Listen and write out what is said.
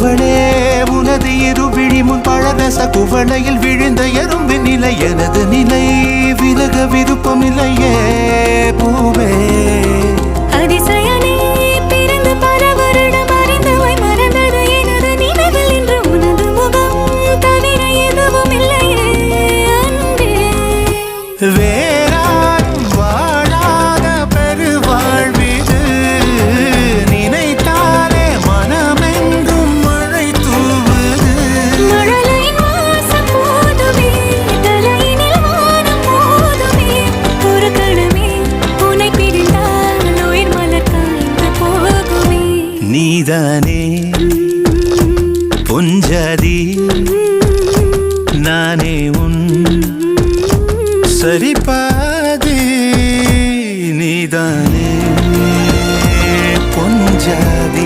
அவளே உனது இருவிழி முன் பழரச குவளையில் விழுந்த எறும்பின் நிலை எனது நிலை விலக விருப்பமில்லையே பூவே அதிசயனே பிறந்து பல வருடம் அறிந்தவை மறந்தது எனது நினைவில் இன்று உனது முகம் தவிர எதுவும் இல்லையே அன்பே வேறாரும் வாழாத பெருவாழ்விது நினைத்தாலே மனமெங்கும் மழை தூவுது மழலையின் வாசம் போதுமே தலையினில் வானம் போதுமே ஒரு கணமே உன்னை பிரிந்தால் உயிர் மலர் காய்ந்து போகுமே நீதானே பொஞ்சாதி நானே உன் சரிபாதி நீதானே பொஞ்சாதி